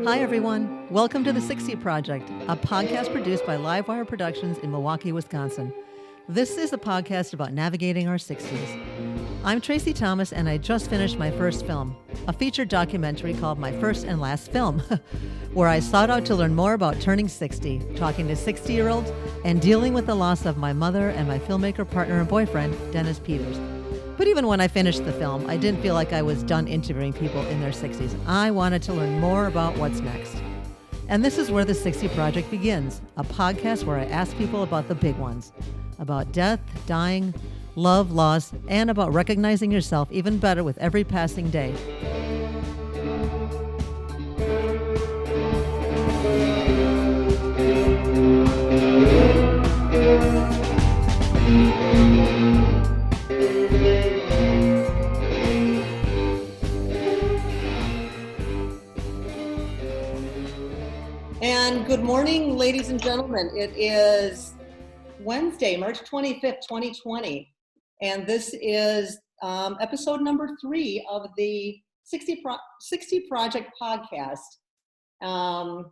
Hi, everyone. Welcome to The 60 Project, a podcast produced by Livewire Productions in Milwaukee, Wisconsin. This is a podcast about navigating our 60s. I'm Tracy Thomas, and I just finished my first film, a featured documentary called My First and Last Film, where I sought out to learn more about turning 60, talking to 60-year-olds, and dealing with the loss of my mother and my filmmaker partner and boyfriend, Dennis Peters. But even when I finished the film, I didn't feel like I was done interviewing people in their 60s. I wanted to learn more about what's next. And this is where the 60 Project begins, a podcast where I ask people about the big ones, about death, dying, love, loss, and about recognizing yourself even better with every passing day. And good morning, ladies and gentlemen. It is Wednesday, March 25th, 2020. And this is episode number 3 of the 60 Project podcast. What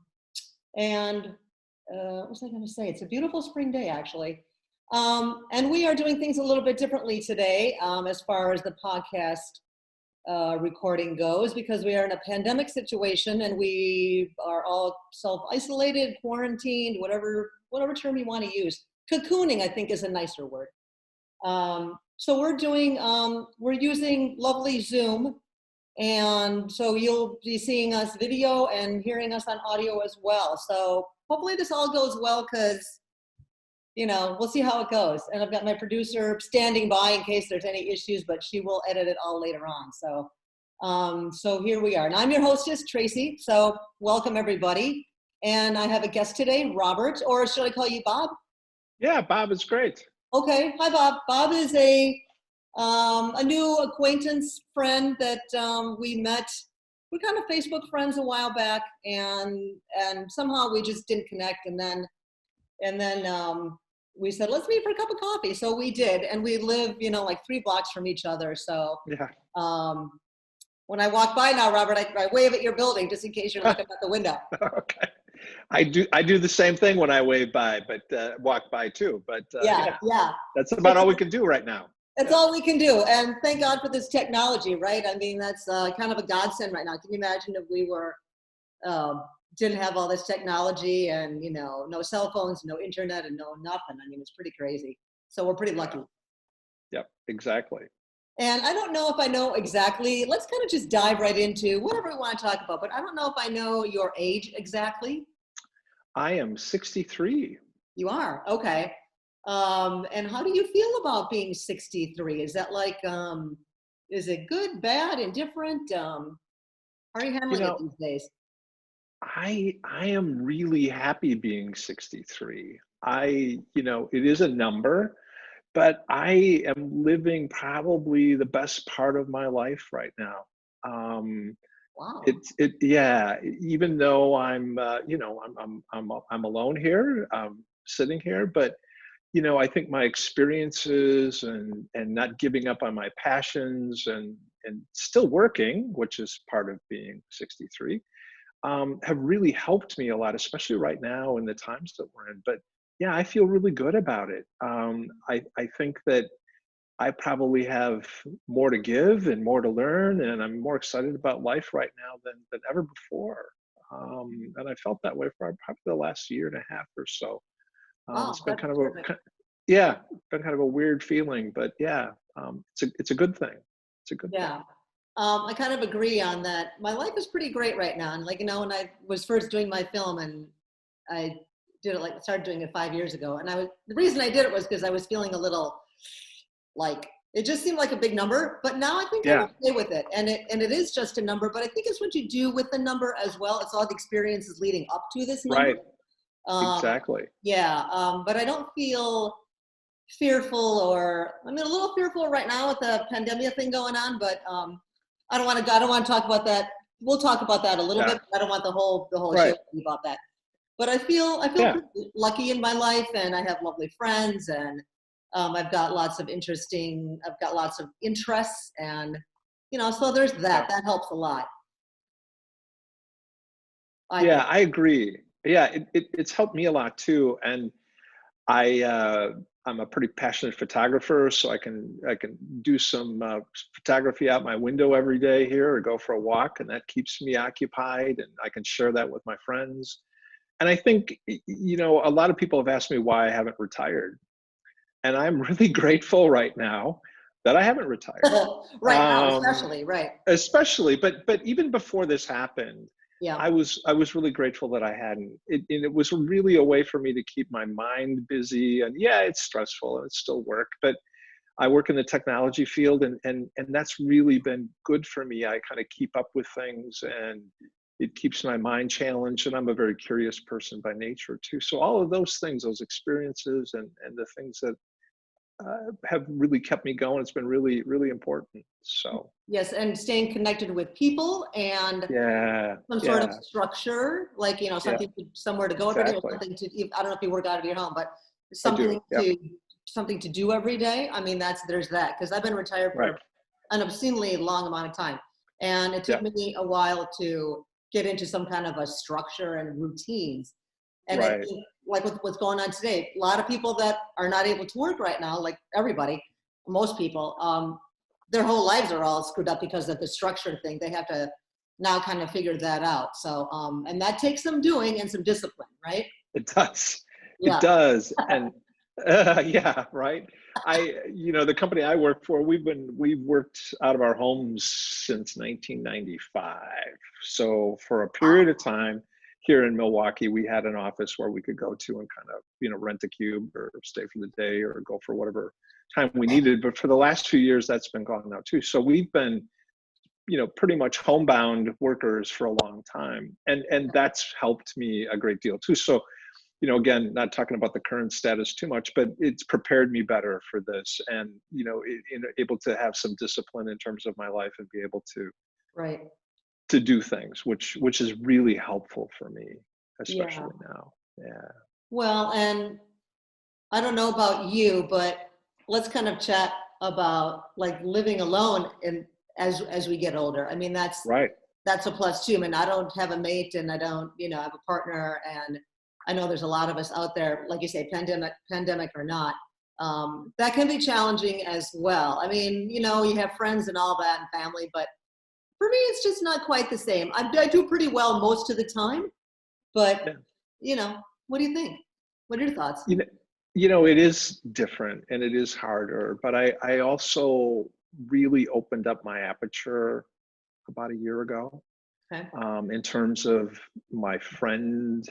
was I going to say? It's a beautiful spring day, actually. And we are doing things a little bit differently today as far as the podcast recording goes, because we are in a pandemic situation and we are all self-isolated, quarantined, whatever term you want to use. Cocooning, I think, is a nicer word. So we're using lovely Zoom, and so you'll be seeing us video and hearing us on audio as well. So hopefully this all goes well, because we'll see how it goes. And I've got my producer standing by in case there's any issues, but she will edit it all later on. So here we are. And I'm your hostess, Tracy. So welcome, everybody. And I have a guest today, Robert, or should I call you Bob? Yeah, Bob is great. Okay. Hi, Bob. Bob is a new acquaintance friend that we met. We're kind of Facebook friends a while back, and somehow we just didn't connect. And then we said, let's meet for a cup of coffee. So we did, and we live, like 3 blocks from each other. So yeah. When I walk by now, Robert, I wave at your building just in case you're looking out the window. Okay. I do the same thing when I wave by, but walk by too. But yeah, that's about all we can do right now. That's all we can do. And thank God for this technology, right? I mean, that's kind of a godsend right now. Can you imagine if we were didn't have all this technology and, no cell phones, no internet, and no nothing? I mean, it's pretty crazy. So we're pretty lucky. Yep, exactly. And I don't know if I know exactly, let's kind of just dive right into whatever we want to talk about, but I don't know if I know your age exactly. I am 63. You are? Okay. And how do you feel about being 63? Is that like, is it good, bad, indifferent? How are you handling it these days? I am really happy being 63. It is a number, but I am living probably the best part of my life right now. Wow. Even though I'm alone here, sitting here, but I think my experiences and not giving up on my passions and still working, which is part of being 63, have really helped me a lot, especially right now in the times that we're in. But yeah, I feel really good about it. I think that I probably have more to give and more to learn, and I'm more excited about life right now than ever before. And I felt that way for probably the last year and a half or so. It's been kind of a weird feeling, but it's a good thing. It's a good thing. I kind of agree on that. My life is pretty great right now. And when I was first doing my film, and I did it, started doing it 5 years ago. And the reason I did it was because I was feeling a little it just seemed like a big number, but now I think I'm okay with it. And it is just a number, but I think it's what you do with the number as well. It's all the experiences leading up to this number. Right. Exactly. But I don't feel fearful, a little fearful right now with the pandemic thing going on, but I don't want to talk about that. We'll talk about that a little bit, but I don't want the whole show to be about that. But I feel pretty lucky in my life, and I have lovely friends, and I've got lots of interests, and so there's that. That helps a lot. I Yeah, think. I agree. Yeah, it's helped me a lot too. And I I'm a pretty passionate photographer, so I can do some photography out my window every day here, or go for a walk, and that keeps me occupied, and I can share that with my friends. And I think a lot of people have asked me why I haven't retired, and I'm really grateful right now that I haven't retired. Right now, especially, right. Especially, but even before this happened, Yeah. I was really grateful that I hadn't. And it was really a way for me to keep my mind busy. And yeah, it's stressful and it's still work, but I work in the technology field, and that's really been good for me. I kind of keep up with things, and it keeps my mind challenged. And I'm a very curious person by nature too. So all of those things, those experiences, and the things that have really kept me going. It's been really, really important. So Yes, and staying connected with people and yeah, some sort of yeah, structure, like, yeah, somewhere to go every day, or exactly. something to, I don't know if you work out of your home, but I do. Yep. something to do every day. I mean, there's that, because I've been retired Right. for an obscenely long amount of time. And it took Yep. me a while to get into some kind of a structure and routines. And I Right. think, like with what's going on today, a lot of people that are not able to work right now, like everybody, most people, their whole lives are all screwed up because of the structure thing. They have to now kind of figure that out. So, and that takes some doing and some discipline, right? It does. It Yeah. does. And yeah, right. The company I work for, we've worked out of our homes since 1995. So for a period of time here in Milwaukee, we had an office where we could go to and kind of, rent a cube or stay for the day or go for whatever time we needed. But for the last few years, that's been gone now too. So we've been, pretty much homebound workers for a long time. And that's helped me a great deal too. So again, not talking about the current status too much, but it's prepared me better for this, and able to have some discipline in terms of my life and be able to Right. do things, which is really helpful for me, Yeah. especially now. Yeah. Well, and I don't know about you, but let's kind of chat about like living alone and as we get older. I mean, Right. that's a plus too. I mean, I don't have a mate and I don't, have a partner, and I know there's a lot of us out there, like you say, pandemic or not. That can be challenging as well. I mean, you have friends and all that and family, but for me, it's just not quite the same. I do pretty well most of the time, but Yeah. what do you think? What are your thoughts? you know, it is different and it is harder, but I also really opened up my aperture about a year ago, Okay. in terms of my friend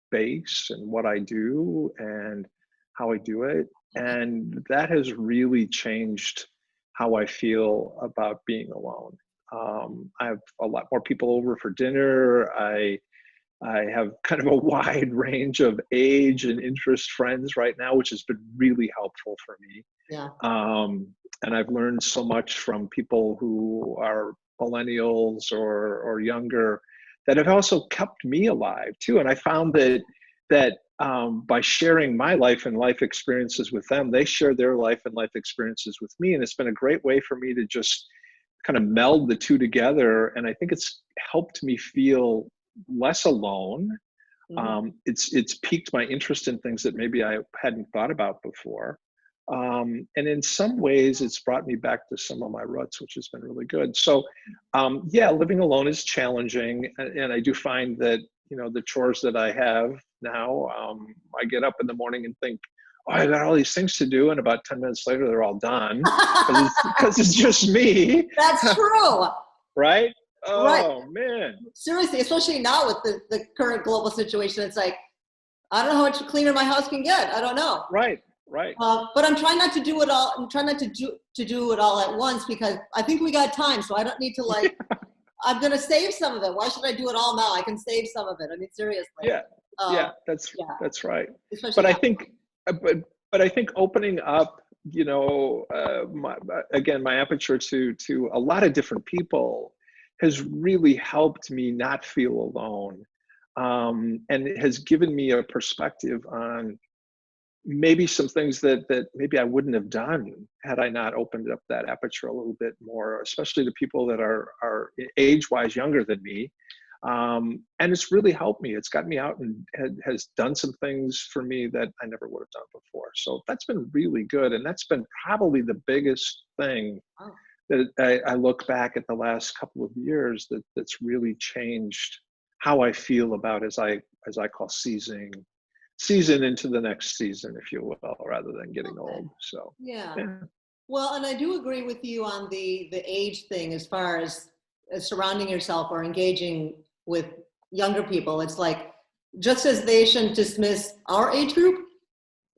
base and what I do and how I do it. And that has really changed how I feel about being alone. I have a lot more people over for dinner. I have kind of a wide range of age and interest friends right now, which has been really helpful for me. Yeah. And I've learned so much from people who are millennials or younger that have also kept me alive too. And I found that by sharing my life and life experiences with them, they share their life and life experiences with me, and it's been a great way for me to just kind of meld the two together. And I think it's helped me feel less alone. Hmm. It's piqued my interest in things that maybe I hadn't thought about before. And in some ways, it's brought me back to some of my roots, which has been really good. So, yeah, living alone is challenging, and I do find that the chores that I have now, I get up in the morning and think, "Oh, I got all these things to do," and about 10 minutes later, they're all done because it's just me, That's true. right? Right. Oh man, Seriously, especially now with the current global situation, it's like, I don't know how much cleaner my house can get. I don't know. right, right. But I'm trying not to do it all. I'm trying not to do it all at once, because I think we got time. So I don't need to, like, I'm going to save some of it. Why should I do it all now? I can save some of it. I mean, seriously. Yeah, Um, yeah, that's yeah, that's right. especially But I now. think, but I think opening up, again, my aperture to a lot of different people has really helped me not feel alone, and it has given me a perspective on maybe some things that maybe I wouldn't have done had I not opened up that aperture a little bit more, especially to people that are age-wise younger than me. And it's really helped me. It's got me out and has done some things for me that I never would have done before. So that's been really good. And that's been probably the biggest thing Oh, that I look back at the last couple of years that's really changed how I feel about, as I call season into the next season, if you will, rather than getting okay. old. So Yeah. yeah, Well, and I do agree with you on the age thing as far as surrounding yourself or engaging with younger people. It's like, just as they shouldn't dismiss our age group,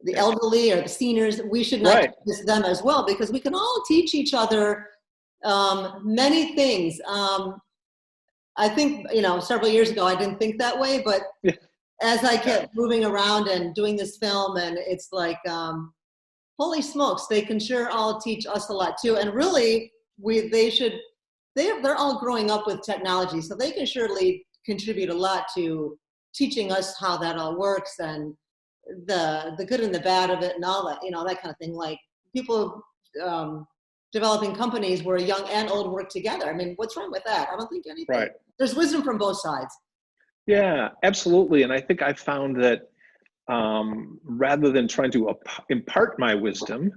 the yeah, elderly or the seniors, we should not right, dismiss them as well, because we can all teach each other many things. I think, several years ago, I didn't think that way, but yeah, as I yeah, kept moving around and doing this film, and it's like, holy smokes, they can sure all teach us a lot too. And really, they're all growing up with technology, so they can surely contribute a lot to teaching us how that all works, and the good and the bad of it, and all that, that kind of thing. Like people developing companies where young and old work together. I mean, what's wrong with that? I don't think anything. right. There's wisdom from both sides. Yeah, absolutely. And I think I found that rather than trying to impart my wisdom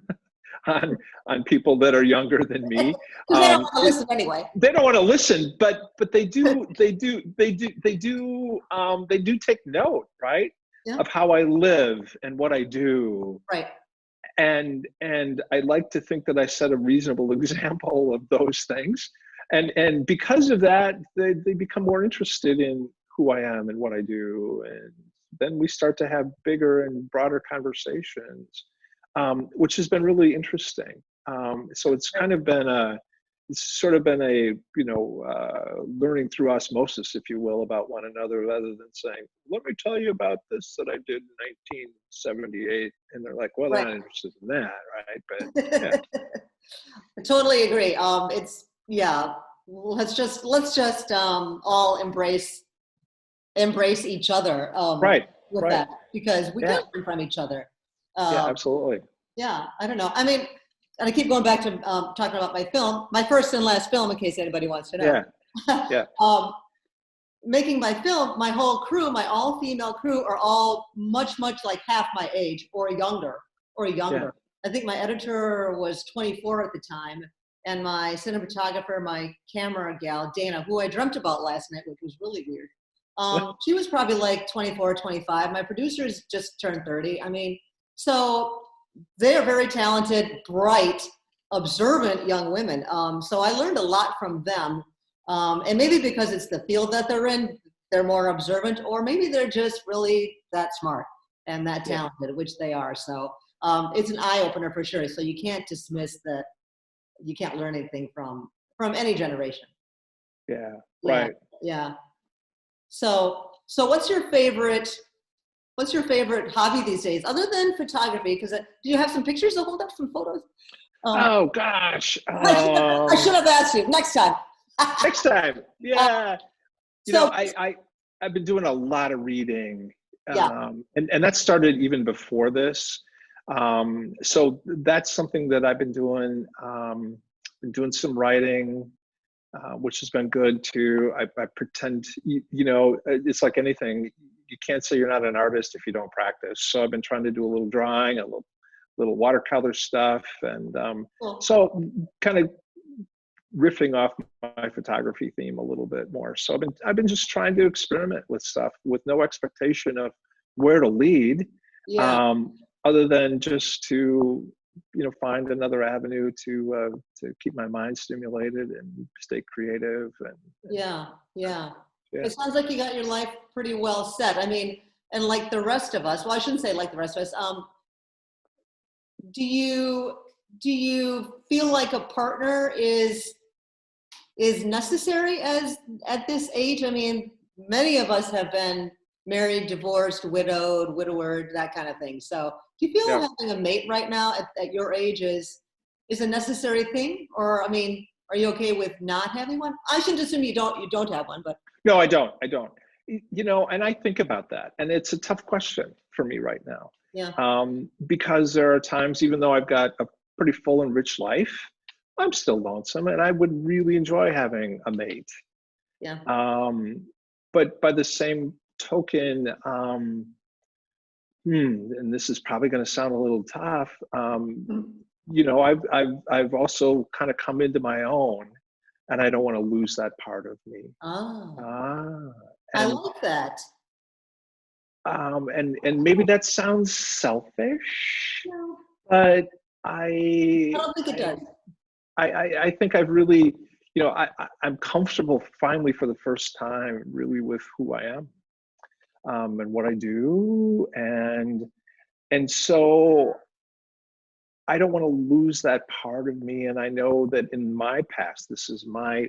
on people that are younger than me, Because they don't want to listen anyway. they don't want to listen, but they do take note, right, Yeah. of how I live and what I do. Right. And I like to think that I set a reasonable example of those things. And because of that, they become more interested in who I am and what I do. And then we start to have bigger and broader conversations, which has been really interesting. So it's kind of been it's sort of been a, learning through osmosis, if you will, about one another, rather than saying, let me tell you about this that I did in 1978. And they're like, well, they're Right. not interested in that, right? But yeah, I totally agree. It's, yeah. Let's just all embrace each other right, with right. that, because we Yeah, can learn from each other. yeah, Um, absolutely. yeah, I don't know. I mean, and I keep going back to talking about my film, my first and last film, in case anybody wants to know. Yeah, yeah, um, Making my film, my whole crew, my all-female crew, are all much, much like half my age or younger, or yeah. younger. I think my editor was 24 at the time, and my cinematographer, my camera gal, Dana, who I dreamt about last night, which was really weird. She was probably like 24, 25. My producers just turned 30. I mean, so they are very talented, bright, observant young women. So I learned a lot from them. And maybe because it's the field that they're in, they're more observant, or maybe they're just really that smart and that Yeah, talented, which they are. So it's an eye opener for sure. So you can't dismiss that. You can't learn anything from any generation. yeah, Yeah, right. yeah. So what's your favorite hobby these days, other than photography? Because do you have some pictures to hold up, some photos? Um, Oh gosh. I should have asked you next time. Next time. Uh, Yeah. so I've been doing a lot of reading, yeah, and that started even before this. So that's something that I've been doing. Been doing some writing, which has been good too. I pretend, it's like anything. You can't say you're not an artist if you don't practice. So I've been trying to do a little drawing, a little watercolor stuff, and cool. so kind of riffing off my photography theme a little bit more. So I've been just trying to experiment with stuff with no expectation of where to lead, Yeah, um, other than just to find another avenue to keep my mind stimulated and stay creative and yeah, yeah. yeah. It sounds like you got your life pretty well set. I mean, and like the rest of us, well, I shouldn't say like the rest of us. Do you feel like a partner is necessary as at this age? I mean, many of us have been married, divorced, widowed, widowered, that kind of thing. So do you feel Yeah. having a mate right now at your age is a necessary thing? Or I mean, are you okay with not having one? I shouldn't assume you don't have one, but No, I don't. And I think about that, and it's a tough question for me right now, yeah, because there are times, even though I've got a pretty full and rich life, I'm still lonesome, and I would really enjoy having a mate. yeah, Um, but by the same token, and this is probably going to sound a little tough. You know, I've also kind of come into my own, and I don't want to lose that part of me. Oh, I And like that. and maybe that sounds selfish, No, but I I don't think it I does. I think I've really, you know, I'm comfortable finally for the first time, really, with who I am, and what I do, and so I don't want to lose that part of me. And I know that in my past, this is my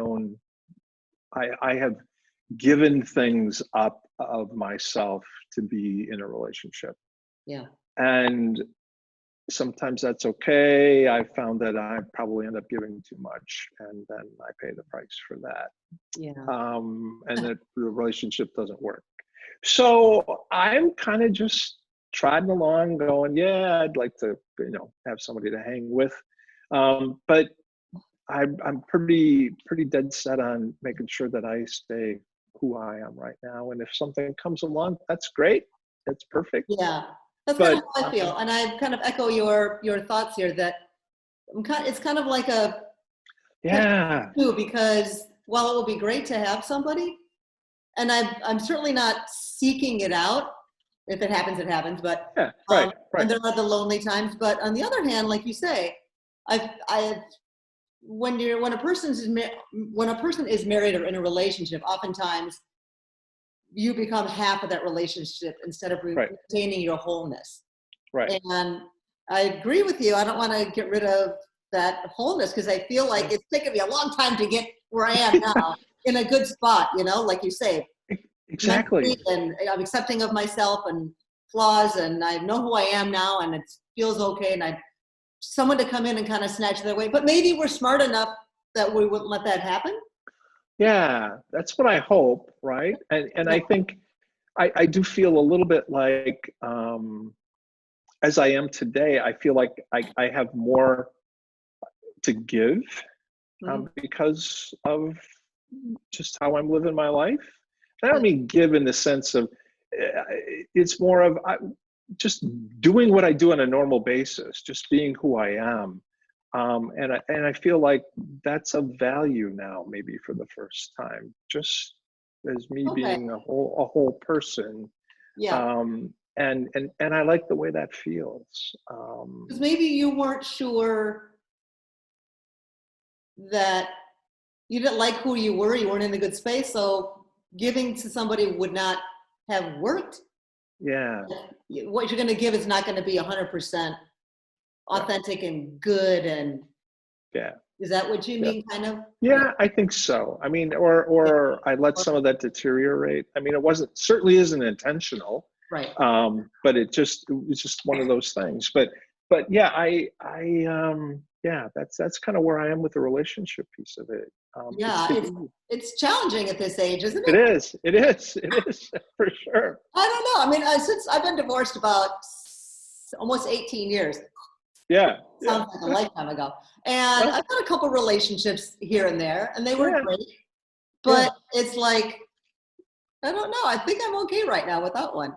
own. I have given things up of myself to be in a relationship, Yeah. and sometimes that's okay. I found that I probably end up giving too much, and then I pay the price for that, Yeah. and that the relationship doesn't work. So I'm kind of just trotting along, going, yeah, I'd like to, you know, have somebody to hang with, but I'm pretty dead set on making sure that I stay who I am right now. And if something comes along, that's great. That's perfect. Yeah. That's kind of But how I feel. And I kind of echo your thoughts here that it's kind of like a catch yeah, two, because while it would be great to have somebody, and I'm certainly not seeking it out. If it happens, it happens. But yeah, right, right, and there are the lonely times. But on the other hand, like you say, I when a when a person is married or in a relationship, oftentimes you become half of that relationship instead of right, retaining your wholeness. right. And I agree with you. I don't want to get rid of that wholeness, because I feel like Yeah. it's taken me a long time to get where I am now, in a good spot, you know, like you say, Exactly. mentally, and I'm accepting of myself and flaws, and I know who I am now, and it feels okay. And I someone to come in and kind of snatch that away. But maybe we're smart enough that we wouldn't let that happen. Yeah, that's what I hope, right? And Yeah. I think I do feel a little bit like, as I am today, I feel like I have more to give, Mhm. because of just how I'm living my life. I don't mean give in the sense of, it's more of just doing what I do on a normal basis, just being who I am. And I feel like that's of value now, maybe for the first time, just as me Okay. being a whole person. Yeah. And I like the way that feels. Because maybe you weren't sure that you didn't like who you were. You weren't in a good space. So giving to somebody would not have worked. Yeah, What you're going to give is not going to be 100% yeah, authentic and good. And yeah, is that what you yeah. mean, kind of? Yeah. Yeah, I think so. I mean, Yeah. or I let some of that deteriorate. I mean, it wasn't, certainly isn't intentional, Right. but it was just one of those things. But yeah, yeah, that's kind of where I am with the relationship piece of it. Yeah. It's challenging at this age, isn't It it? is, it is for sure. I don't know. I mean, since I've been divorced about almost 18 years, Yeah, yeah, sounds like a lifetime ago. And well, I've had a couple relationships here and there, and they were yeah, great. yeah, But it's like, I don't know. I think I'm okay right now without one. I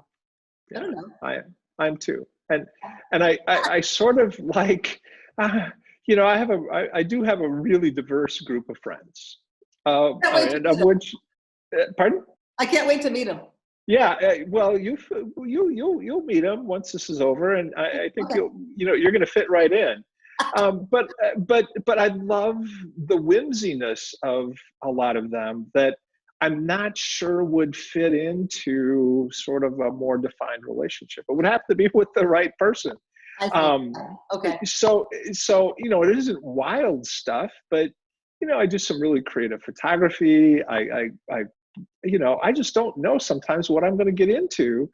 yeah. don't know. I'm too, and I sort of like, uh, you know, I do have a really diverse group of friends, Can't wait to and meet of them. which, pardon? I can't wait to meet them. Yeah, well, you'll meet him once this is over, and I think Okay. you're going to fit right in. But I love the whimsiness of a lot of them that I'm not sure would fit into sort of a more defined relationship. It would have to be with the right person. I see. Um, Okay. so it isn't wild stuff, but I do some really creative photography. I just don't know sometimes what I'm going to get into,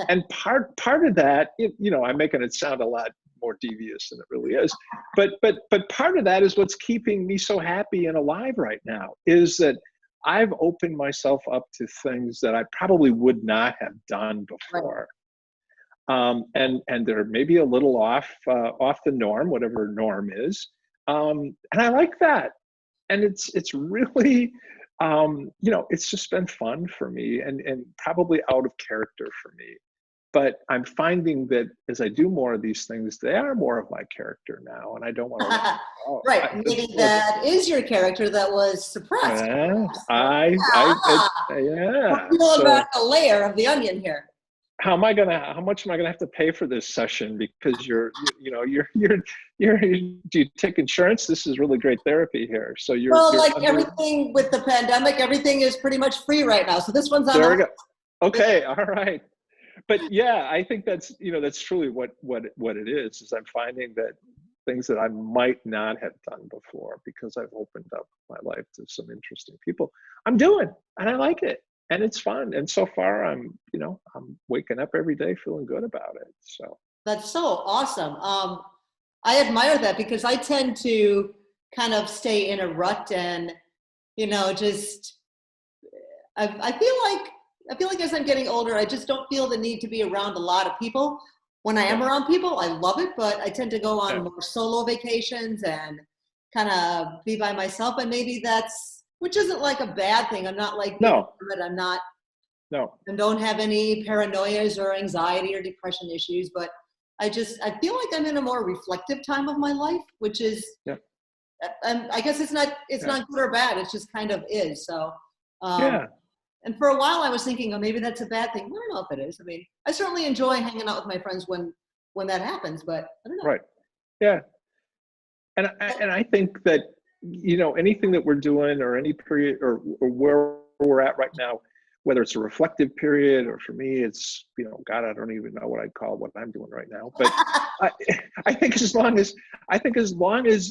and part of that, I'm making it sound a lot more devious than it really is, but part of that is what's keeping me so happy and alive right now, is that I've opened myself up to things that I probably would not have done Right. before, and they're maybe a little off the norm, whatever norm is, and I like that, and it's really It's just been fun for me and probably out of character for me. But I'm finding that as I do more of these things, they are more of my character now, and I don't want to. Oh, Right. Maybe that is your character that was suppressed. yeah, We're yeah. peeling So back a layer of the onion here. how much am I gonna have to pay for this session? Because do you take insurance? This is really great therapy here. So Well, you're like under. everything with the pandemic, everything is pretty much free right now. So this one's on There we us. go. Okay, all right. But yeah, I think that's truly what it is I'm finding that things that I might not have done before because I've opened up my life to some interesting people, I'm doing, and I like it, and it's fun. And so far I'm waking up every day feeling good about it. So That's so awesome. I admire that because I tend to kind of stay in a rut and, just I feel like as I'm getting older, I just don't feel the need to be around a lot of people. When I am yeah, around people, I love it, but I tend to go on yeah. more solo vacations and kind of be by myself. And maybe which isn't like a bad thing. I'm not like, No, I'm not, no. and don't have any paranoias or anxiety or depression issues, but I feel like I'm in a more reflective time of my life, which is, Yeah, and I guess it's not yeah, good or bad. It's just kind of is. So, yeah. and for a while I was thinking, oh, maybe that's a bad thing. I don't know if it is. I mean, I certainly enjoy hanging out with my friends when that happens, but I don't know. Right. Yeah. And I think that anything that we're doing or any period or where we're at right now, whether it's a reflective period or for me it's God, I don't even know what I'd call what I'm doing right now, but I, I think as long as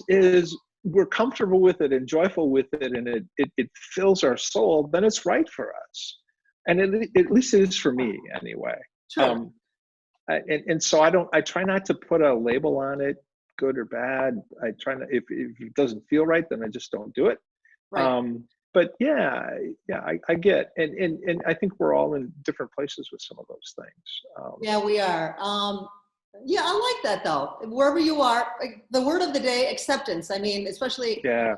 is we're comfortable with it and joyful with it and it fills our soul, then it's right for us, and at least it is for me anyway. True. And so I try not to put a label on it, good or bad. I try not, if it doesn't feel right, then I just don't do it. Right. But yeah, I get, and I think we're all in different places with some of those things. Yeah, we are. Yeah, I like that though. Wherever you are, like, the word of the day, acceptance. I mean, especially, Yeah,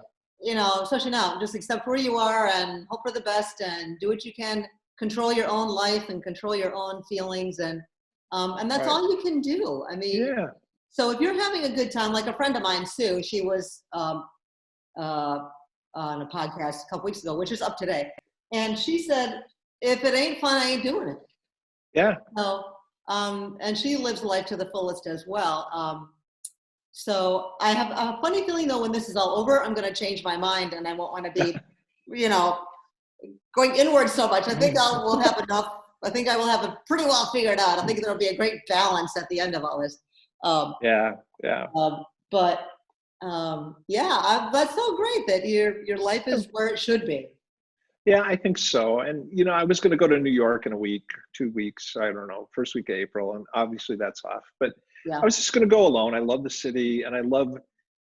especially now, just accept where you are and hope for the best and do what you can, control your own life and control your own feelings. And that's right. all you can do. I mean, Yeah, so if you're having a good time, like a friend of mine, Sue, she was uh, on a podcast a couple weeks ago, which is up today. And she said, if it ain't fun, I ain't doing it. yeah. So, and she lives life to the fullest as well. So I have a funny feeling though, when this is all over, I'm going to change my mind and I won't want to be, going inward so much. I think we'll have enough. I think I will have it pretty well figured out. I think there'll be a great balance at the end of all this. Yeah. But yeah, that's so great that your life is where it should be. Yeah, I think so. And I was going to go to New York in a week, 2 weeks. I don't know, first week of April, and obviously that's off. But Yeah. I was just going to go alone. I love the city, and I love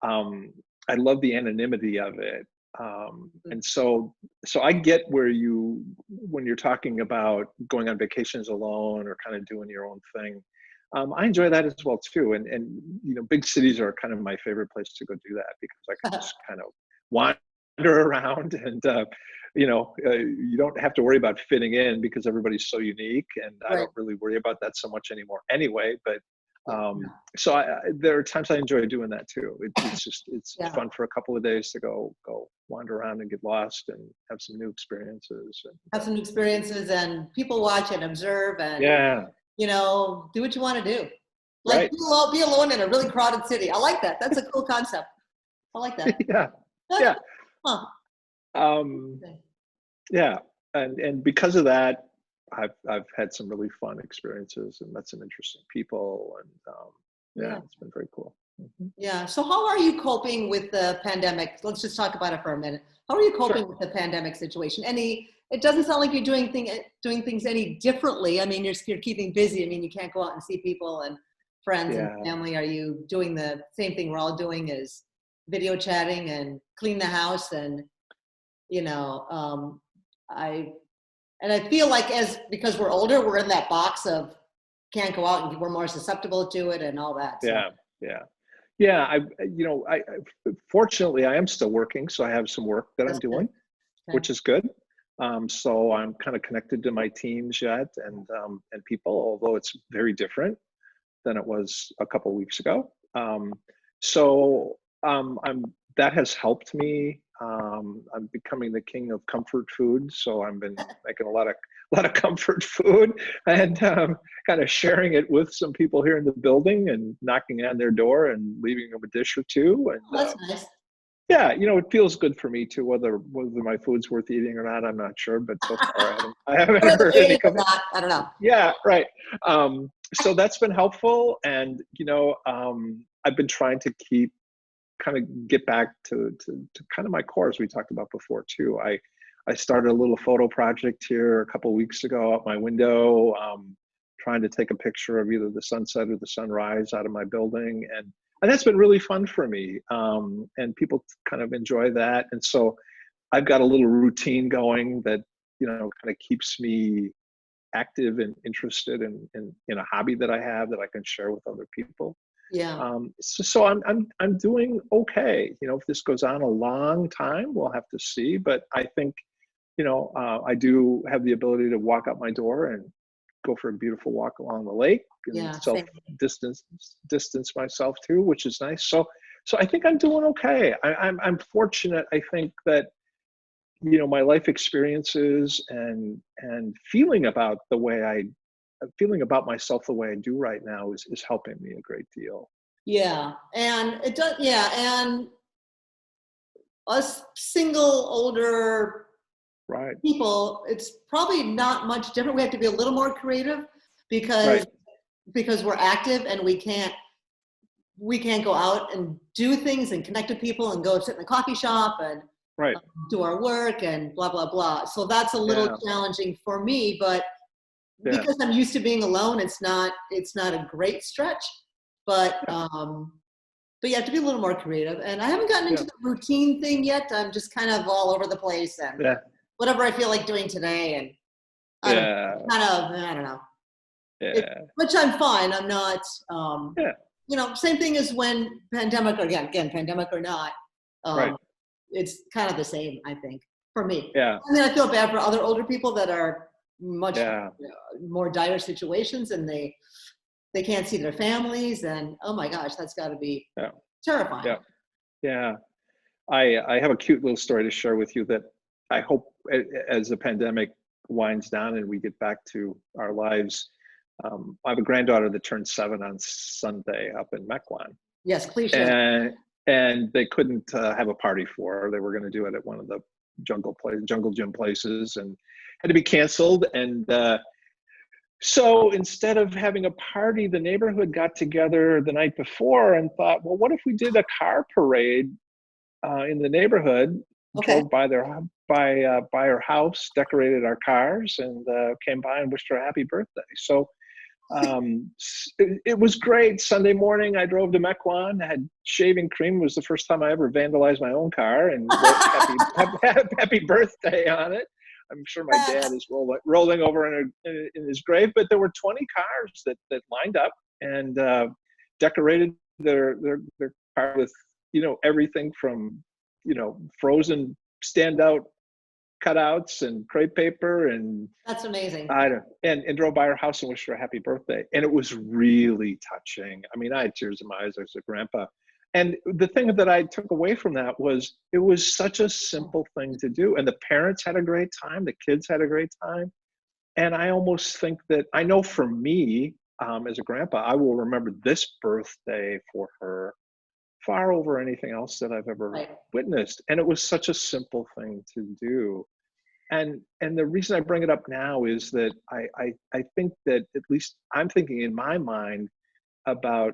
the anonymity of it. And so I get when you're talking about going on vacations alone or kind of doing your own thing. I enjoy that as well too. And big cities are kind of my favorite place to go do that because I can just kind of wander around and you don't have to worry about fitting in because everybody's so unique, and I don't really worry about that so much anymore anyway. But so there are times I enjoy doing that too. It's fun for a couple of days to go wander around and get lost and have some new experiences. And people watch and observe and do what you want to do. Like be alone in a really crowded city. I like that. That's a cool concept. I like that. Yeah. Huh. Yeah. And because of that, I've had some really fun experiences and met some interesting people, and it's been very cool. Mm-hmm. Yeah. So how are you coping with the pandemic? Let's just talk about it for a minute. How are you coping with the pandemic situation? It doesn't sound like you're doing things any differently. I mean, you're keeping busy. I mean, you can't go out and see people and friends and family. Are you doing the same thing we're all doing, is video chatting and clean the house? And, I feel like because we're older, we're in that box of can't go out and we're more susceptible to it and all that. So. Yeah. I fortunately I am still working, so I have some work that I'm doing. Okay. which is good. So I'm kind of connected to my teams yet and people, although it's very different than it was a couple weeks ago. I'm that has helped me. I'm becoming the king of comfort food, so I've been making a lot of comfort food and kind of sharing it with some people here in the building and knocking on their door and leaving them a dish or two. And Oh, that's nice. yeah, it feels good for me too. Whether my food's worth eating or not, I'm not sure. But so far, I haven't Whether heard they any eat or complaints. not, I don't know. Yeah, right. So that's been helpful, and I've been trying to kind of get back to kind of my core, as we talked about before too. I started a little photo project here a couple of weeks ago out my window, trying to take a picture of either the sunset or the sunrise out of my building, and that's been really fun for me. And people kind of enjoy that, and so I've got a little routine going that kind of keeps me active and interested in a hobby that I have that I can share with other people. Yeah. So I'm doing okay. If this goes on a long time, we'll have to see. But I think I do have the ability to walk out my door and go for a beautiful walk along the lake and Yeah. self Same. distance myself too, which is nice. So I think I'm doing okay. I'm fortunate. I think that my life experiences and feeling about myself the way I do right now is helping me a great deal. Yeah. And it does. Yeah. And us single older Right, people, it's probably not much different. We have to be a little more creative because right, because we're active and we can't go out and do things and connect with people and go sit in the coffee shop and right. do our work and blah blah blah. So that's a little Yeah, challenging for me, but yeah, because I'm used to being alone, it's not a great stretch. But yeah, but you have to be a little more creative. And I haven't gotten yeah, into the routine thing yet. I'm just kind of all over the place and yeah, whatever I feel like doing today. And I don't know, yeah, kind of, I don't know. yeah, Which I'm fine. I'm not, yeah. same thing as when pandemic or again, pandemic or not, Right. um, it's kind of the same, I think, for me. Yeah, I mean, I feel bad for other older people that are much yeah, more dire situations and they can't see their families. And oh my gosh, that's got to be yeah, terrifying. yeah, yeah. I have a cute little story to share with you that I hope as the pandemic winds down and we get back to our lives. I have a granddaughter that turned 7 on Sunday up in Mequon, Yes, cliche. and they couldn't have a party for her. They were going to do it at one of the jungle gym places, and had to be canceled. And so instead of having a party, the neighborhood got together the night before and thought, well, what if we did a car parade in the neighborhood, Okay. drove by her house, decorated our cars, and came by and wished her a happy birthday. So it was great. Sunday morning, I drove to Mequon, had shaving cream. It was the first time I ever vandalized my own car and wrote happy birthday on it. I'm sure my dad is rolling over in his grave, but there were 20 cars that lined up and decorated their car with everything from frozen standout cutouts and crepe paper and That's amazing. I don't and drove by her house and wished her a happy birthday. And it was really touching. I mean, I had tears in my eyes as a grandpa. And the thing that I took away from that was it was such a simple thing to do. And the parents had a great time, the kids had a great time. And I almost think that I know for me, as a grandpa, I will remember this birthday for her far over anything else that I've ever Right. witnessed. And it was such a simple thing to do. And the reason I bring it up now is that I think that at least I'm thinking in my mind about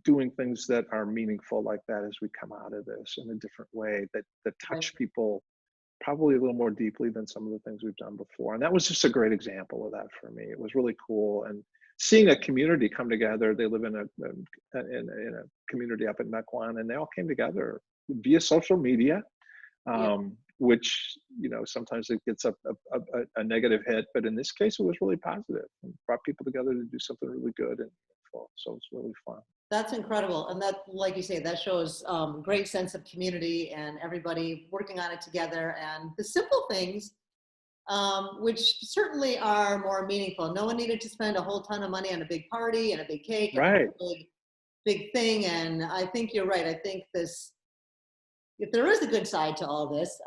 doing things that are meaningful like that as we come out of this in a different way that Right. touch people probably a little more deeply than some of the things we've done before. And that was just a great example of that for me. It was really cool. And seeing a community come together, they live in a community up in Mequon, and they all came together via social media, Yeah. which, sometimes it gets a negative hit, but in this case, it was really positive and brought people together to do something really good and meaningful. So it's really fun. That's incredible. And that, like you say, that shows great sense of community and everybody working on it together. And the simple things, which certainly are more meaningful. No one needed to spend a whole ton of money on a big party and a big cake and Right. a big thing. And I think you're right. I think this, if there is a good side to all this,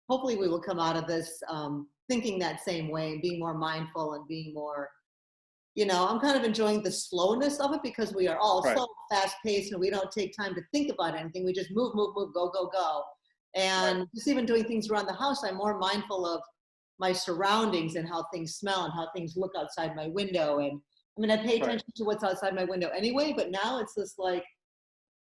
hopefully we will come out of this thinking that same way and being more mindful and being more, I'm kind of enjoying the slowness of it because we are all Right. so fast paced and we don't take time to think about anything. We just move, move, move, go, go, go. Right. And just even doing things around the house, I'm more mindful of my surroundings and how things smell and how things look outside my window. And I mean, I pay Right. attention to what's outside my window anyway, but now it's just like,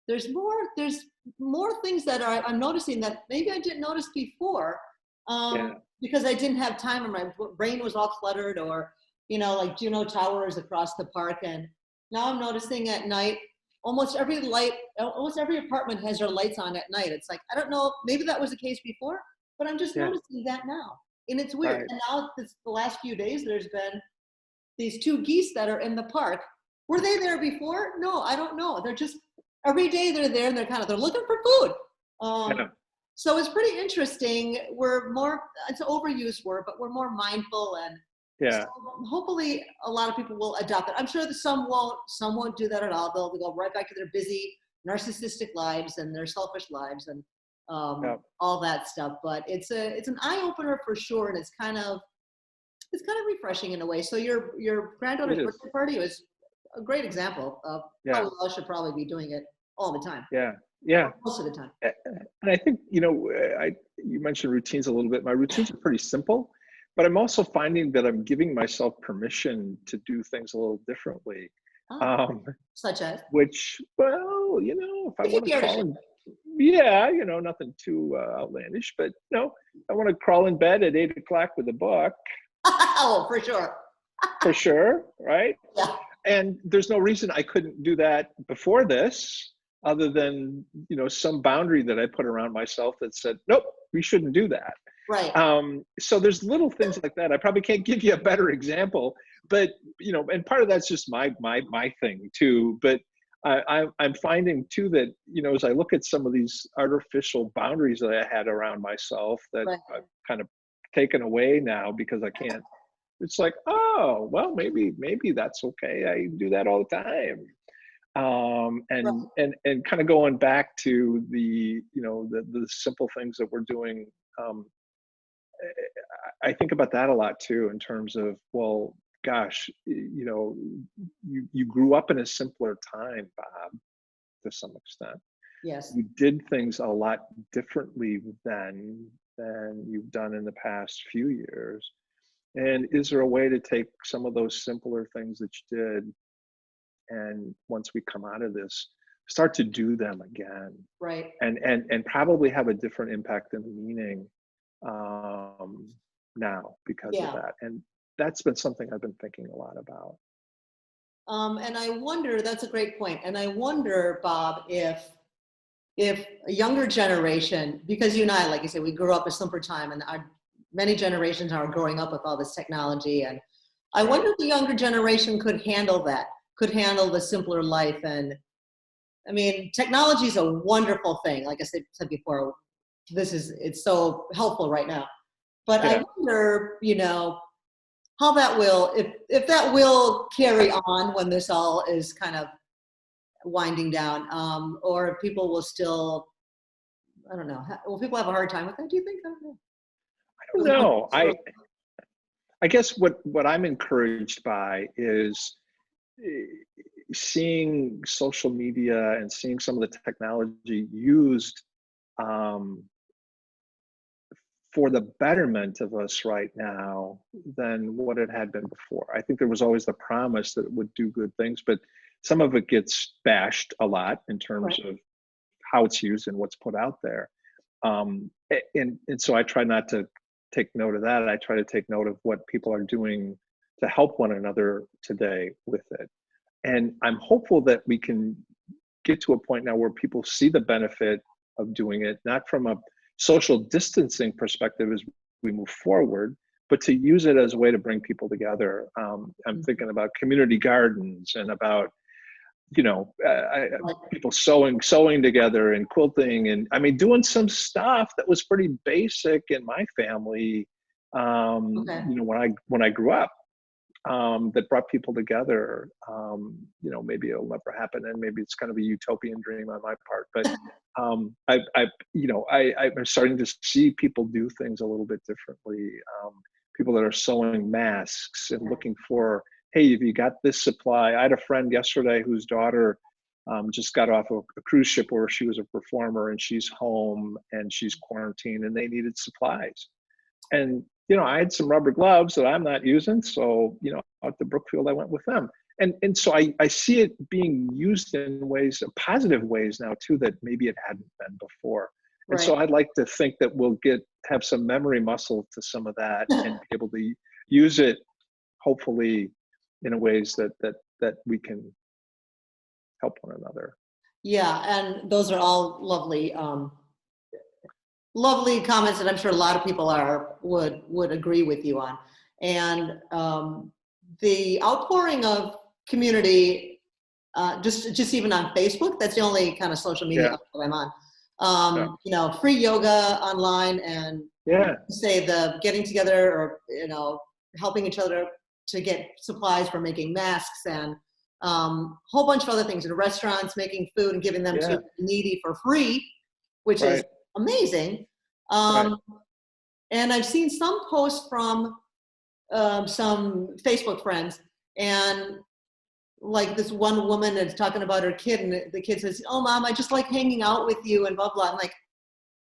there's more things that I'm noticing that maybe I didn't notice before, Yeah. because I didn't have time or my brain was all cluttered, or like Juno Tower is across the park, and now I'm noticing at night almost every apartment has their lights on at night. It's like, I don't know, maybe that was the case before, but I'm just Yeah. noticing that now, and it's weird. Right. And now the last few days there's been these two geese that are in the park. Were they there before? No, I don't know. They're just, every day they're there and they're looking for food. Yeah. So it's pretty interesting. We're more, it's an overused word, but we're more mindful, and so Yeah. hopefully a lot of people will adopt it. I'm sure that some won't do that at all. They'll go right back to their busy narcissistic lives and their selfish lives and Yeah. all that stuff. But it's an eye opener for sure, and it's kind of refreshing in a way. So your granddaughter's It is. birthday party was a great example of how Yeah. we all should probably be doing it all the time, Yeah. Yeah. most of the time. And I think, you mentioned routines a little bit. My routines are pretty simple, but I'm also finding that I'm giving myself permission to do things a little differently. Oh, Um, such as, which, well, if I if you want to care to crawl share. in, yeah, nothing too outlandish, but I want to crawl in bed at 8 o'clock with a book, Oh, for sure. for sure, right? Yeah. And there's no reason I couldn't do that before this, other than some boundary that I put around myself that said, nope, we shouldn't do that. Right. So there's little things like that. I probably can't give you a better example, but and part of that's just my thing too. But I'm finding too that as I look at some of these artificial boundaries that I had around myself that Right. I've kind of taken away now because I can't. It's like, oh well, maybe that's okay. I do that all the time. Right. And kind of going back to the simple things that we're doing. I think about that a lot too, in terms of, well, gosh, you grew up in a simpler time, Bob, to some extent. Yes. You did things a lot differently than you've done in the past few years. And is there a way to take some of those simpler things that you did, and once we come out of this, start to do them again, Right. and probably have a different impact and meaning now because of Yeah. that. And that's been something I've been thinking a lot about. And I wonder, that's a great point. And I wonder, Bob, if a younger generation, because you and I, like you said, we grew up a simpler time, and many generations are growing up with all this technology. And I Right. wonder if the younger generation could handle that, could handle the simpler life. And I mean, technology is a wonderful thing. Like I said before, it's so helpful right now. But I Yeah. wonder, how that will, if that will carry on when this all is kind of winding down, or if people will still, I don't know, will people have a hard time with that, do you think? I don't know. I don't know. I guess what I'm encouraged by is seeing social media and seeing some of the technology used for the betterment of us right now than what it had been before. I think there was always the promise that it would do good things, but some of it gets bashed a lot in terms Right. of how it's used and what's put out there. And so I try not to take note of that. I try to take note of what people are doing to help one another today with it. And I'm hopeful that we can get to a point now where people see the benefit of doing it, not from a social distancing perspective as we move forward, but to use it as a way to bring people together. I'm thinking about community gardens and about people sewing together and quilting, and I mean, doing some stuff that was pretty basic in my family, Okay. when I grew up, that brought people together. Maybe it'll never happen, and maybe it's kind of a utopian dream on my part, but I'm starting to see people do things a little bit differently. People that are sewing masks and looking for, hey, have you got this supply? I had a friend yesterday whose daughter just got off a cruise ship where she was a performer, and she's home and she's quarantined, and they needed supplies. And I had some rubber gloves that I'm not using, so out to Brookfield I went with them. And so I see it being used in ways, positive ways now too, that maybe it hadn't been before. And so I'd like to think that we'll have some memory muscle to some of that and be able to use it, hopefully, in ways that we can help one another. Yeah, and those are all lovely, lovely comments that I'm sure a lot of people would agree with you on. And the outpouring of community, just even on Facebook, that's the only kind of social media that I'm on. Free yoga online, and say the getting together, or helping each other to get supplies for making masks, and whole bunch of other things in restaurants, making food and giving them to needy for free, which is amazing. And I've seen some posts from some Facebook friends, and like this one woman is talking about her kid, and the kid says, "Oh, Mom, I just like hanging out with you," and blah blah. I'm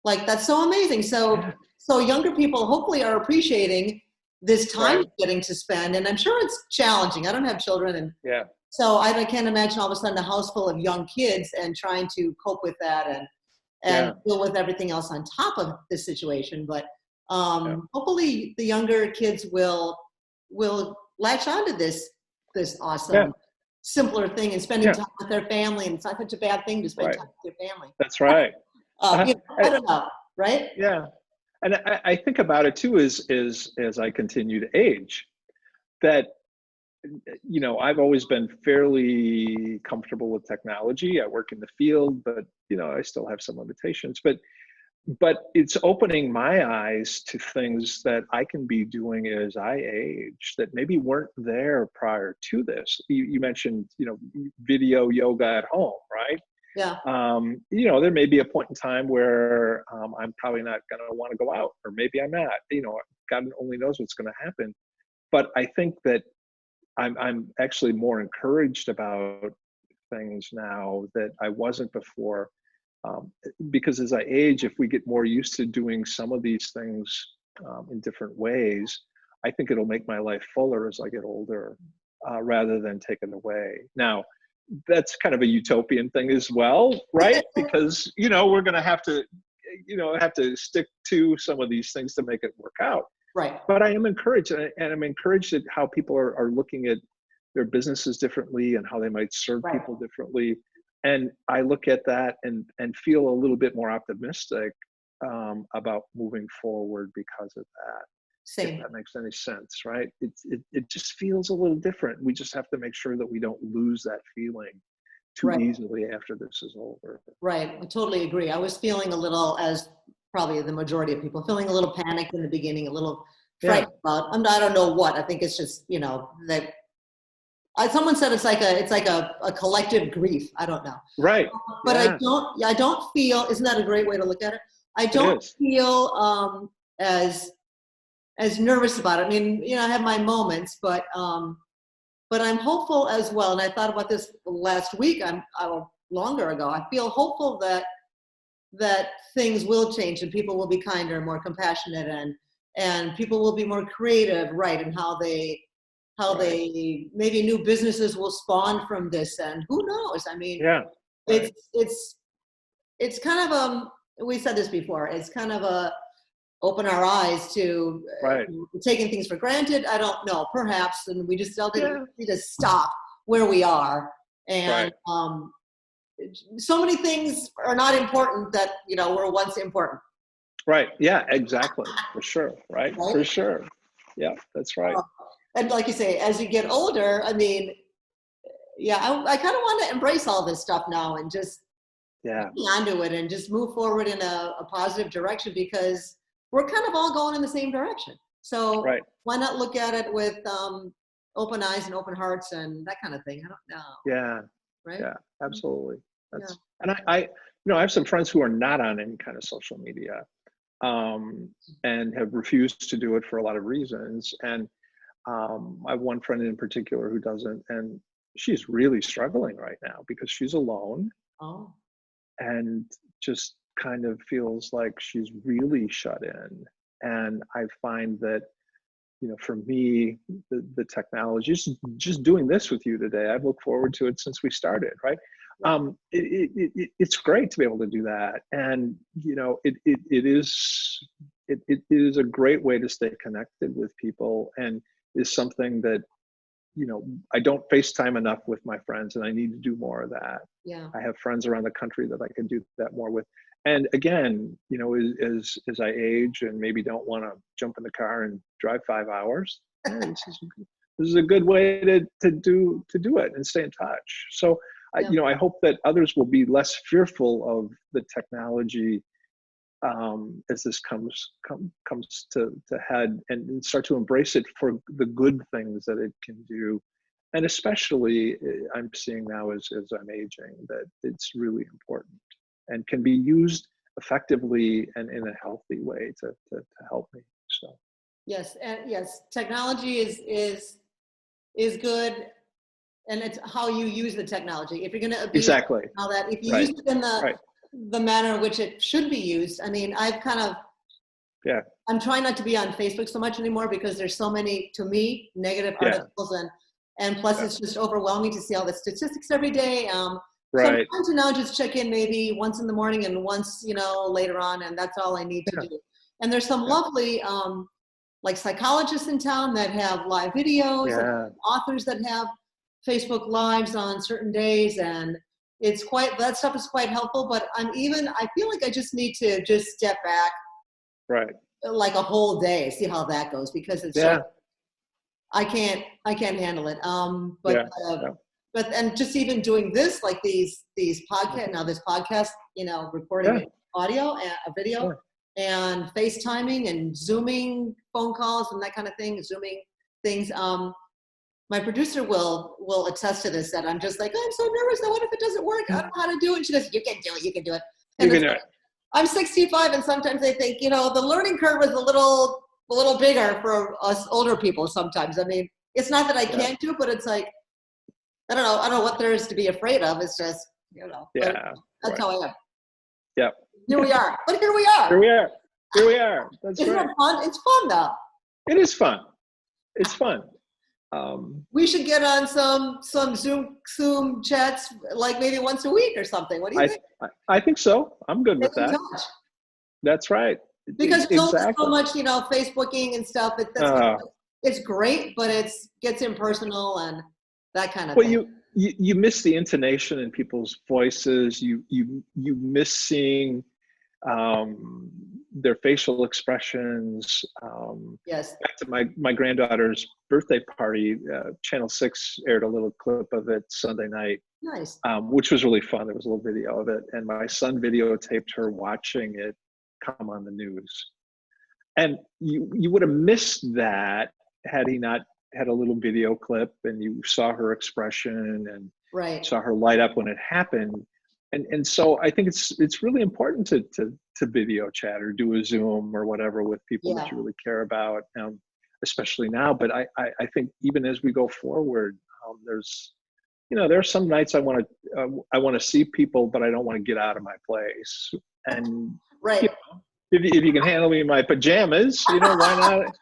like that's so amazing. So younger people hopefully are appreciating this time getting to spend, and I'm sure it's challenging. I don't have children, and so I can't imagine all of a sudden a house full of young kids and trying to cope with that and deal with everything else on top of this situation. But hopefully the younger kids will latch onto this awesome simpler thing, and spending time with their family. And it's not such a bad thing to spend time with your family. That's right. I don't know, right? Yeah. And I think about it too, as I continue to age, that I've always been fairly comfortable with technology. I work in the field, but I still have some limitations. But it's opening my eyes to things that I can be doing as I age that maybe weren't there prior to this. You mentioned, video yoga at home, right? Yeah. There may be a point in time where I'm probably not going to want to go out, or maybe I'm not. God only knows what's going to happen. But I think that I'm actually more encouraged about things now that I wasn't before. Because as I age, if we get more used to doing some of these things in different ways, I think it'll make my life fuller as I get older, rather than take it away. Now, that's kind of a utopian thing as well, right? Because we're going to have to stick to some of these things to make it work out. Right. But I am encouraged, and I'm encouraged at how people are looking at their businesses differently and how they might serve people differently. And I look at that and feel a little bit more optimistic about moving forward because of that. Same. If that makes any sense, right? It just feels a little different. We just have to make sure that we don't lose that feeling too easily after this is over. Right. I totally agree. I was feeling a little, as probably the majority of people, feeling a little panicked in the beginning, a little frightened about. I don't know what. I think it's just that. Someone said it's like a collective grief. I don't know. Right. But I don't feel. Isn't that a great way to look at it? I don't feel as nervous about it. I mean, I have my moments, but I'm hopeful as well. And I thought about this last week. Longer ago. I feel hopeful that things will change, and people will be kinder, more compassionate, and people will be more creative, right? And how they maybe new businesses will spawn from this, and who knows? I mean, it's kind of we said this before. It's kind of open our eyes to taking things for granted. I don't know, perhaps, and we just need to stop where we are, and so many things are not important that were once important. Right. Yeah. Exactly. For sure. Right. For sure. Yeah. That's right. And like you say, as you get older, I mean, yeah, I kind of want to embrace all this stuff now and just Yeah. hang onto it and just move forward in a positive direction, because we're kind of all going in the same direction. So Right. why not look at it with open eyes and open hearts and that kind of thing? I don't know, Yeah. right? Yeah. Absolutely. Yeah. And I have some friends who are not on any kind of social media, and have refused to do it for a lot of reasons. And I have one friend in particular who doesn't, and she's really struggling right now because she's alone Oh, and just kind of feels like she's really shut in. And I find that, for me, the technology, just doing this with you today, I've looked forward to it since we started, right? right. It's great to be able to do that. And, it is a great way to stay connected with people, and is something that, I don't FaceTime enough with my friends, and I need to do more of that. Yeah. I have friends around the country that I can do that more with. And again, as I age and maybe don't want to jump in the car and drive 5 hours, this is a good way to do it and stay in touch. So Yeah. I hope that others will be less fearful of the technology, as this comes to head, and start to embrace it for the good things that it can do. And especially, I'm seeing now as I'm aging, that it's really important and can be used effectively and in a healthy way to help me. So Yes. And yes, technology is good, and it's how you use the technology. If you're going to abuse it, exactly. all that, if you use Right. it in Right. the manner in which it should be used. I mean, Yeah. I'm trying not to be on Facebook so much anymore, because there's so many, to me, negative Yeah. articles, and plus Yeah. it's just overwhelming to see all the statistics every day. So I'm Right. trying to now just check in maybe once in the morning and once, later on, and that's all I need to Yeah. do. And there's some Yeah. lovely, like psychologists in town that have live videos, and Yeah. authors that have Facebook lives on certain days, and that stuff is quite helpful. But I feel like I just need to just step back Right. like a whole day, see how that goes, because it's just, Yeah. I can't handle it. Yeah. Yeah. But and just even doing this, like these podcast now, this podcast, recording Yeah. it, audio and a video, Yeah. and FaceTiming and Zooming phone calls and that kind of thing, Zooming things. My producer will attest to this, that I'm just like, I'm so nervous. What if it doesn't work? I don't know how to do it. And she goes, you can do it. You can do it. You And can it's do like, it. I'm 65, and sometimes I think, the learning curve is a little bigger for us older people sometimes. I mean, it's not that I Yeah. can't do it, but it's like, I don't know what there is to be afraid of. It's just, but Yeah. that's Right. how I am. Yep. Here we are. But here we Here are. we are. Here we are. That's Isn't right. it fun? It's fun though. It is fun. It's fun. We should get on some Zoom chats, like maybe once a week or something. What do you think? I think so. I'm good Stay with in that. touch. That's right. Because there's only so Exactly. much, Facebooking and stuff. It's great, but it gets impersonal and that kind of Well, thing. you miss the intonation in people's voices. You miss seeing, their facial expressions. Yes. Back to my granddaughter's birthday party, Channel 6 aired a little clip of it Sunday night, Nice. which was really fun. There was a little video of it, and my son videotaped her watching it come on the news. And you would have missed that had he not had a little video clip, and you saw her expression and Right. saw her light up when it happened. And so I think it's really important to video chat or do a Zoom or whatever with people that you really care about, especially now. But I think even as we go forward, there's there are some nights I want to see people, but I don't want to get out of my place. And Right. If you can handle me in my pajamas, why not?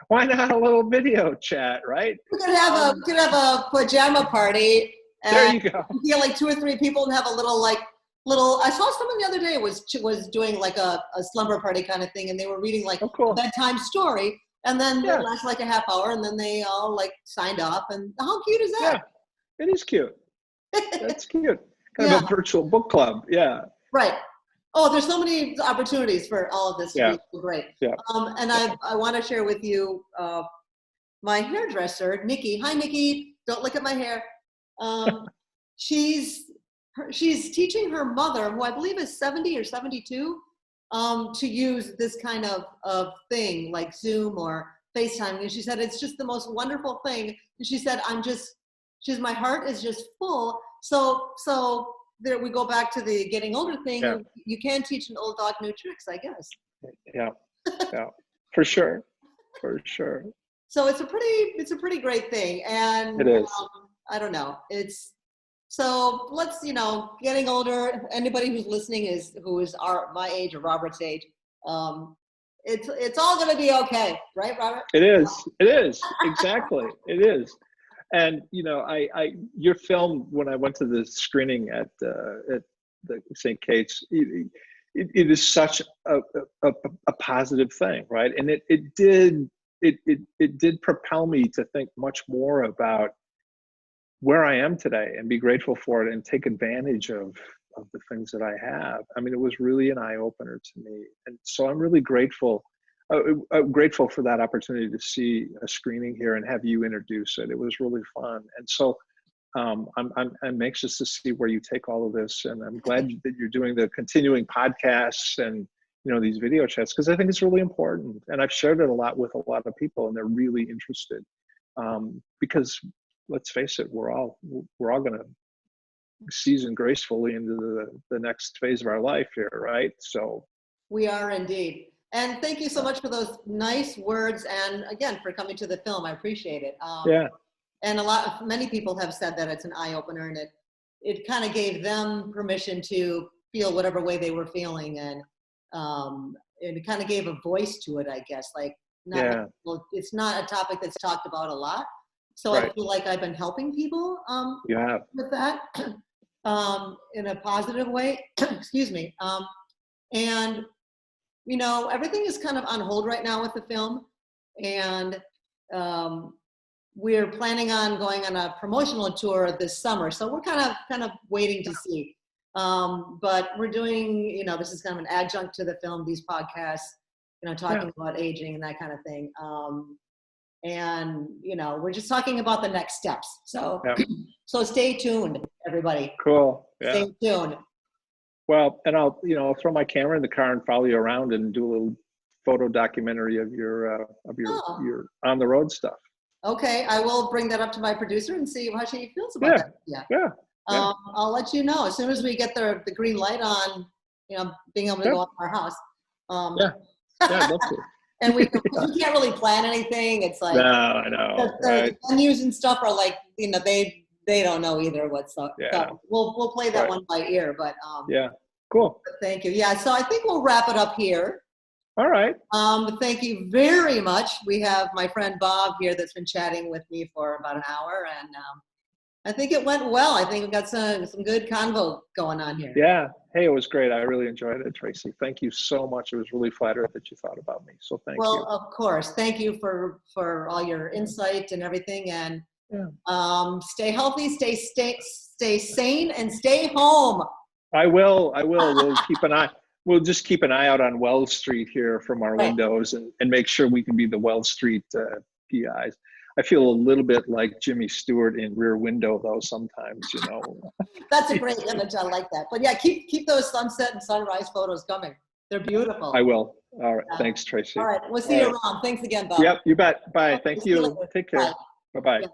Why not a little video chat, right? We could have a pajama party. There you go. Get like 2 or 3 people and have a little. I saw someone the other day was doing like a slumber party kind of thing, and they were reading like cool. a bedtime story, and then it lasted like a half hour, and then they all like signed off. And how cute is that? Yeah, it is cute. That's cute. Kind of a virtual book club. Yeah. Right. Oh, there's so many opportunities for all of this to be great. Yeah. And I want to share with you my hairdresser, Nikki. Hi, Nikki. Don't look at my hair. She's teaching her mother, who I believe is 70 or 72, to use this kind of thing like Zoom or FaceTime. And she said, it's just the most wonderful thing. And she said, my heart is just full. So there we go back to the getting older thing. Yeah. You can teach an old dog new tricks, I guess. Yeah, for sure. So it's a pretty great thing. And it is. I don't know. So let's, getting older, anybody who's listening who is my age or Robert's age, it's all going to be okay. Right, Robert? It is. Exactly. It is. And, your film, when I went to the screening at the St. Kate's, it is such a positive thing, right? And it did propel me to think much more about where I am today and be grateful for it and take advantage of the things that I have. I mean, it was really an eye opener to me. And so I'm really grateful for that opportunity to see a screening here and have you introduce it. It was really fun. And so I'm anxious to see where you take all of this. And I'm glad that you're doing the continuing podcasts and, these video chats, because I think it's really important. And I've shared it a lot with a lot of people and they're really interested because let's face it, we're all going to season gracefully into the next phase of our life here, right? So we are indeed. And thank you so much for those nice words, and again for coming to the film. I appreciate it. And many people have said that it's an eye opener, and it kind of gave them permission to feel whatever way they were feeling, and it kind of gave a voice to it, I guess. It's not a topic that's talked about a lot. So right. I feel like I've been helping people with that in a positive way. Excuse me. And, everything is kind of on hold right now with the film. And we're planning on going on a promotional tour this summer. So we're kind of waiting to see. But we're doing, this is kind of an adjunct to the film, these podcasts, talking about aging and that kind of thing. And, we're just talking about the next steps. So, so stay tuned, everybody. Cool. Yeah. Stay tuned. Well, and I'll throw my camera in the car and follow you around and do a little photo documentary of your your on the road stuff. Okay. I will bring that up to my producer and see how she feels about that. Yeah. I'll let you know as soon as we get the green light on, being able to go up to our house. I'd love to. And we can't really plan anything. It's like, no, I know. The venues and stuff are like, they don't know either what's up. Yeah. So we'll play that one by ear, but cool. Thank you. Yeah. So I think we'll wrap it up here. All right. Thank you very much. We have my friend Bob here that's been chatting with me for about an hour, and I think it went well. I think we got some good convo going on here. Yeah. Hey, it was great. I really enjoyed it, Tracy. Thank you so much. It was really flattering that you thought about me. So thank you. Well, of course. Thank you for all your insight and everything. And stay healthy, stay sane, and stay home. I will. We'll just keep an eye out on Wells Street here from our windows and make sure we can be the Wells Street PIs. I feel a little bit like Jimmy Stewart in Rear Window, though, sometimes, That's a great image. I like that. But yeah, keep those sunset and sunrise photos coming. They're beautiful. I will. All right. Thanks, Tracy. All right. We'll see you around. Thanks again, Bob. Yep, you bet. Bye. Thank you. Take care. Bye-bye. Yeah.